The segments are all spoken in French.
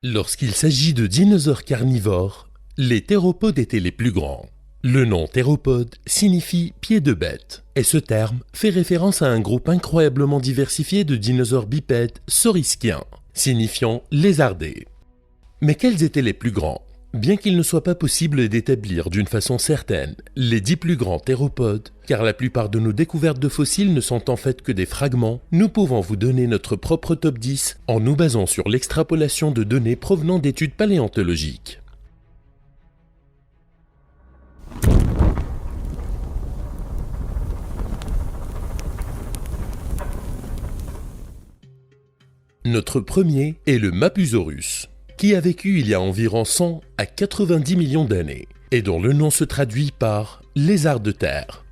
Lorsqu'il s'agit de dinosaures carnivores, les théropodes étaient les plus grands. Le nom théropode signifie pied de bête, et ce terme fait référence à un groupe incroyablement diversifié de dinosaures bipèdes saurisquiens, signifiant lézardés. Mais quels étaient les plus grands? Bien qu'il ne soit pas possible d'établir d'une façon certaine les 10 plus grands théropodes, car la plupart de nos découvertes de fossiles ne sont en fait que des fragments, nous pouvons vous donner notre propre top 10 en nous basant sur l'extrapolation de données provenant d'études paléontologiques. Notre premier est le Mapusaurus, qui a vécu il y a environ 100 à 90 millions d'années, et dont le nom se traduit par « lézard de terre ».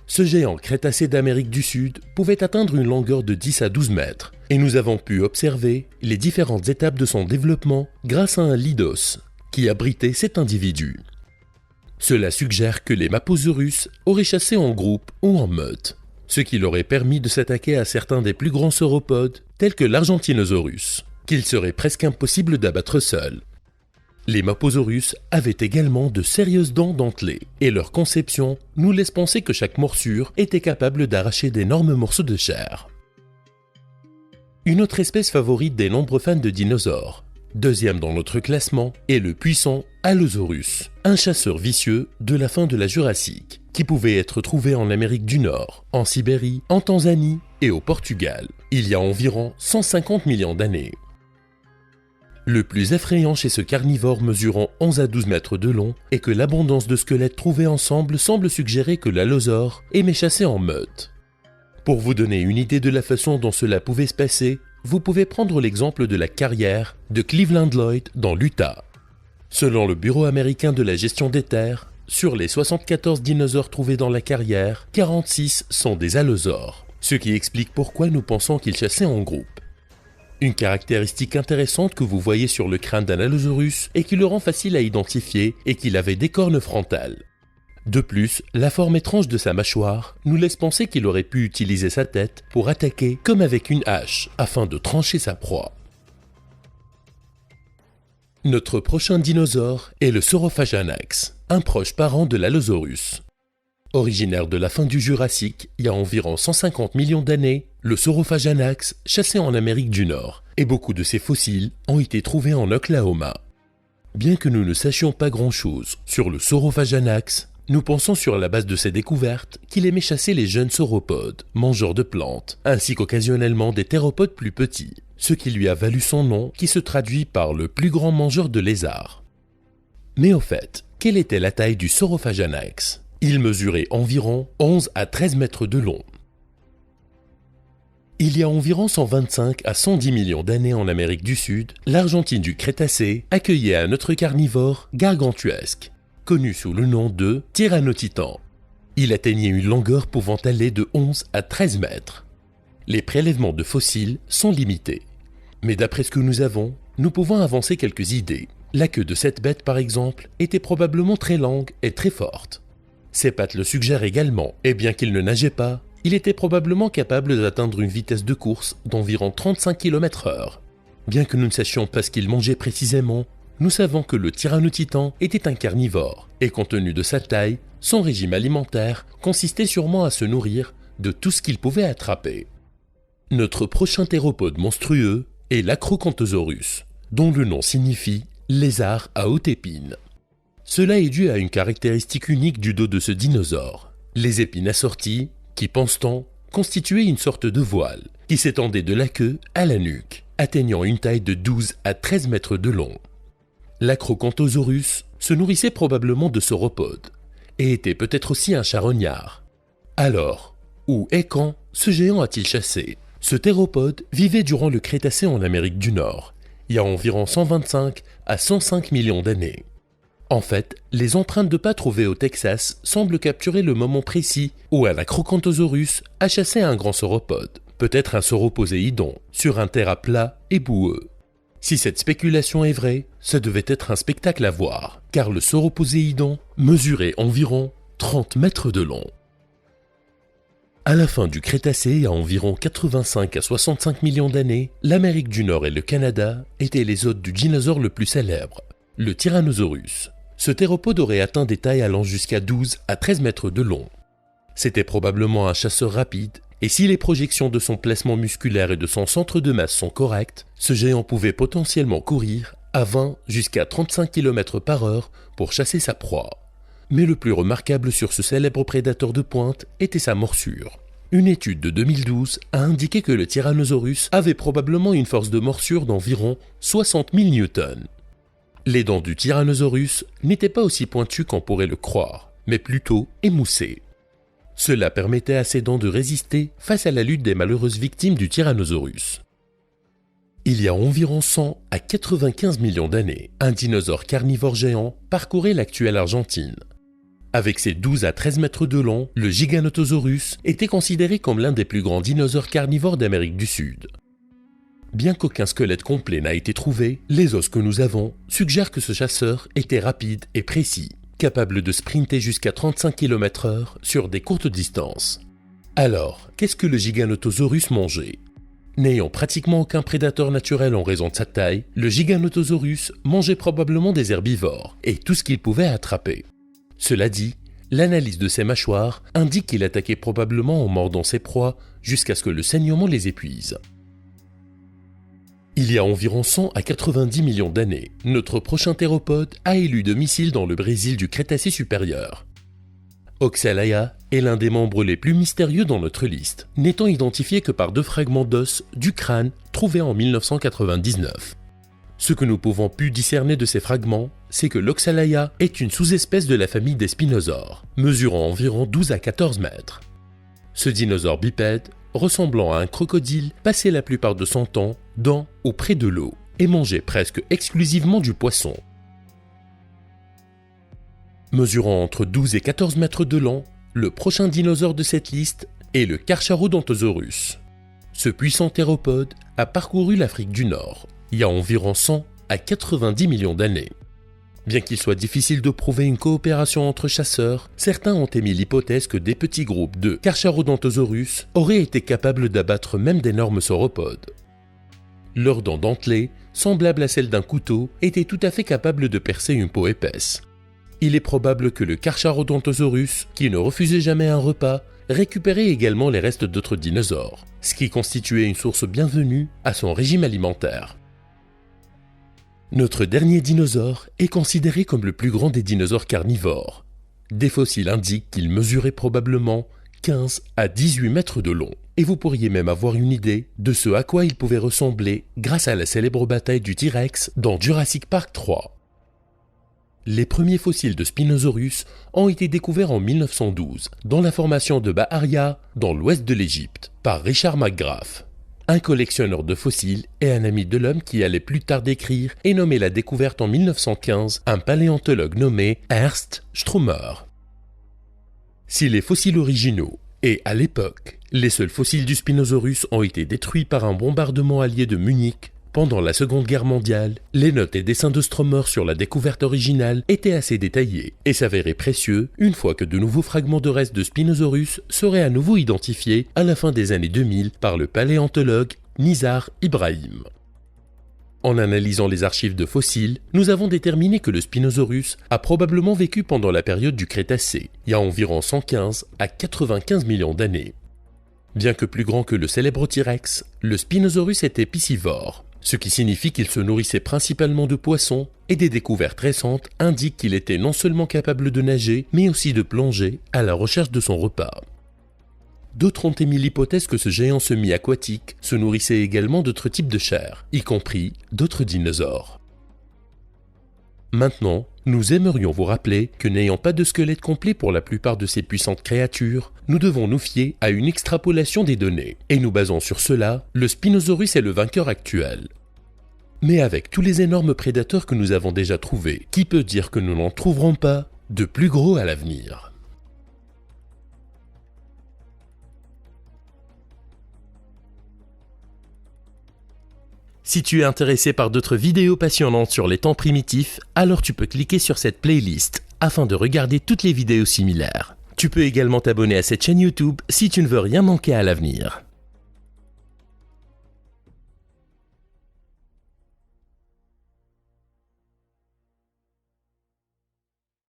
Ce géant crétacé d'Amérique du Sud pouvait atteindre une longueur de 10 à 12 mètres, et nous avons pu observer les différentes étapes de son développement grâce à un lit d'os qui abritait cet individu. Cela suggère que les Mapusaurus auraient chassé en groupe ou en meute, ce qui leur aurait permis de s'attaquer à certains des plus grands sauropodes, tels que l'Argentinosaurus, qu'il serait presque impossible d'abattre seul. Les Mapusaurus avaient également de sérieuses dents dentelées, et leur conception nous laisse penser que chaque morsure était capable d'arracher d'énormes morceaux de chair. Une autre espèce favorite des nombreux fans de dinosaures, deuxième dans notre classement, est le puissant Allosaurus, un chasseur vicieux de la fin de la Jurassique, qui pouvait être trouvé en Amérique du Nord, en Sibérie, en Tanzanie et au Portugal, il y a environ 150 millions d'années. Le plus effrayant chez ce carnivore mesurant 11 à 12 mètres de long est que l'abondance de squelettes trouvés ensemble semble suggérer que l'allosaure aimait chasser en meute. Pour vous donner une idée de la façon dont cela pouvait se passer, vous pouvez prendre l'exemple de la carrière de Cleveland Lloyd dans l'Utah. Selon le Bureau américain de la gestion des terres, sur les 74 dinosaures trouvés dans la carrière, 46 sont des allosaures, ce qui explique pourquoi nous pensons qu'ils chassaient en groupe. Une caractéristique intéressante que vous voyez sur le crâne d'un Allosaurus est qu'il le rend facile à identifier et qu'il avait des cornes frontales. De plus, la forme étrange de sa mâchoire nous laisse penser qu'il aurait pu utiliser sa tête pour attaquer comme avec une hache afin de trancher sa proie. Notre prochain dinosaure est le Saurophaganax, un proche parent de l'Allosaurus. Originaire de la fin du Jurassique, il y a environ 150 millions d'années, le Saurophaganax chassait en Amérique du Nord, et beaucoup de ses fossiles ont été trouvés en Oklahoma. Bien que nous ne sachions pas grand-chose sur le Saurophaganax, nous pensons sur la base de ses découvertes qu'il aimait chasser les jeunes sauropodes, mangeurs de plantes, ainsi qu'occasionnellement des théropodes plus petits, ce qui lui a valu son nom qui se traduit par le plus grand mangeur de lézards. Mais au fait, quelle était la taille du Saurophaganax ? Il mesurait environ 11 à 13 mètres de long. Il y a environ 125 à 110 millions d'années en Amérique du Sud, l'Argentine du Crétacé accueillait un autre carnivore gargantuesque, connu sous le nom de Tyrannotitan. Il atteignait une longueur pouvant aller de 11 à 13 mètres. Les prélèvements de fossiles sont limités. Mais d'après ce que nous avons, nous pouvons avancer quelques idées. La queue de cette bête, par exemple, était probablement très longue et très forte. Ses pattes le suggèrent également, et bien qu'il ne nageait pas, il était probablement capable d'atteindre une vitesse de course d'environ 35 km/h. Bien que nous ne sachions pas ce qu'il mangeait précisément, nous savons que le Tyrannotitan était un carnivore, et compte tenu de sa taille, son régime alimentaire consistait sûrement à se nourrir de tout ce qu'il pouvait attraper. Notre prochain théropode monstrueux est l'Acrocanthosaurus, dont le nom signifie « lézard à haute épine ». Cela est dû à une caractéristique unique du dos de ce dinosaure. Les épines assorties, qui pense-t-on, constituaient une sorte de voile, qui s'étendait de la queue à la nuque, atteignant une taille de 12 à 13 mètres de long. L'Acrocanthosaurus se nourrissait probablement de sauropodes, et était peut-être aussi un charognard. Alors, où et quand ce géant a-t-il chassé ? Ce théropode vivait durant le Crétacé en Amérique du Nord, il y a environ 125 à 105 millions d'années. En fait, les empreintes de pas trouvées au Texas semblent capturer le moment précis où un Acrocanthosaurus a chassé un grand sauropode, peut-être un sauroposéidon, sur un terrain plat et boueux. Si cette spéculation est vraie, ça devait être un spectacle à voir, car le sauroposéidon mesurait environ 30 mètres de long. À la fin du Crétacé, il y a environ 85 à 65 millions d'années, l'Amérique du Nord et le Canada étaient les hôtes du dinosaure le plus célèbre, le Tyrannosaurus. Ce théropode aurait atteint des tailles allant jusqu'à 12 à 13 mètres de long. C'était probablement un chasseur rapide, et si les projections de son placement musculaire et de son centre de masse sont correctes, ce géant pouvait potentiellement courir à 20 jusqu'à 35 km par heure pour chasser sa proie. Mais le plus remarquable sur ce célèbre prédateur de pointe était sa morsure. Une étude de 2012 a indiqué que le Tyrannosaurus avait probablement une force de morsure d'environ 60 000 newtons. Les dents du Tyrannosaurus n'étaient pas aussi pointues qu'on pourrait le croire, mais plutôt émoussées. Cela permettait à ses dents de résister face à la lutte des malheureuses victimes du Tyrannosaurus. Il y a environ 100 à 95 millions d'années, un dinosaure carnivore géant parcourait l'actuelle Argentine. Avec ses 12 à 13 mètres de long, le Giganotosaurus était considéré comme l'un des plus grands dinosaures carnivores d'Amérique du Sud. Bien qu'aucun squelette complet n'a été trouvé, les os que nous avons suggèrent que ce chasseur était rapide et précis, capable de sprinter jusqu'à 35 km/h sur des courtes distances. Alors, qu'est-ce que le Giganotosaurus mangeait ? N'ayant pratiquement aucun prédateur naturel en raison de sa taille, le Giganotosaurus mangeait probablement des herbivores et tout ce qu'il pouvait attraper. Cela dit, l'analyse de ses mâchoires indique qu'il attaquait probablement en mordant ses proies jusqu'à ce que le saignement les épuise. Il y a environ 100 à 90 millions d'années, notre prochain théropode a élu domicile dans le Brésil du Crétacé supérieur. Oxalaia est l'un des membres les plus mystérieux dans notre liste, n'étant identifié que par 2 fragments d'os du crâne trouvés en 1999. Ce que nous pouvons pu discerner de ces fragments, c'est que l'Oxalaia est une sous-espèce de la famille des spinosaures, mesurant environ 12 à 14 mètres. Ce dinosaure bipède, ressemblant à un crocodile, passait la plupart de son temps dans ou près de l'eau et mangeait presque exclusivement du poisson. Mesurant entre 12 et 14 mètres de long, le prochain dinosaure de cette liste est le Carcharodontosaurus. Ce puissant théropode a parcouru l'Afrique du Nord il y a environ 100 à 90 millions d'années. Bien qu'il soit difficile de prouver une coopération entre chasseurs, certains ont émis l'hypothèse que des petits groupes de Carcharodontosaurus auraient été capables d'abattre même d'énormes sauropodes. Leurs dents dentelées, semblables à celles d'un couteau, étaient tout à fait capables de percer une peau épaisse. Il est probable que le Carcharodontosaurus, qui ne refusait jamais un repas, récupérait également les restes d'autres dinosaures, ce qui constituait une source bienvenue à son régime alimentaire. Notre dernier dinosaure est considéré comme le plus grand des dinosaures carnivores. Des fossiles indiquent qu'il mesurait probablement 15 à 18 mètres de long, et vous pourriez même avoir une idée de ce à quoi il pouvait ressembler grâce à la célèbre bataille du T-Rex dans Jurassic Park 3. Les premiers fossiles de Spinosaurus ont été découverts en 1912 dans la formation de Baharia, dans l'ouest de l'Égypte, par Richard McGrath, un collectionneur de fossiles et un ami de l'homme qui allait plus tard décrire et nommer la découverte en 1915 un paléontologue nommé Ernst Strummer. Si les fossiles originaux, et à l'époque, les seuls fossiles du Spinosaurus ont été détruits par un bombardement allié de Munich, pendant la Seconde Guerre mondiale, les notes et dessins de Strummer sur la découverte originale étaient assez détaillés et s'avéraient précieux une fois que de nouveaux fragments de restes de Spinosaurus seraient à nouveau identifiés à la fin des années 2000 par le paléontologue Nizar Ibrahim. En analysant les archives de fossiles, nous avons déterminé que le Spinosaurus a probablement vécu pendant la période du Crétacé, il y a environ 115 à 95 millions d'années. Bien que plus grand que le célèbre T-Rex, le Spinosaurus était piscivore, ce qui signifie qu'il se nourrissait principalement de poissons, et des découvertes récentes indiquent qu'il était non seulement capable de nager, mais aussi de plonger à la recherche de son repas. D'autres ont émis l'hypothèse que ce géant semi-aquatique se nourrissait également d'autres types de chair, y compris d'autres dinosaures. Maintenant, nous aimerions vous rappeler que n'ayant pas de squelette complet pour la plupart de ces puissantes créatures, nous devons nous fier à une extrapolation des données, et nous basons sur cela, le Spinosaurus est le vainqueur actuel. Mais avec tous les énormes prédateurs que nous avons déjà trouvés, qui peut dire que nous n'en trouverons pas de plus gros à l'avenir ? Si tu es intéressé par d'autres vidéos passionnantes sur les temps primitifs, alors tu peux cliquer sur cette playlist afin de regarder toutes les vidéos similaires. Tu peux également t'abonner à cette chaîne YouTube si tu ne veux rien manquer à l'avenir.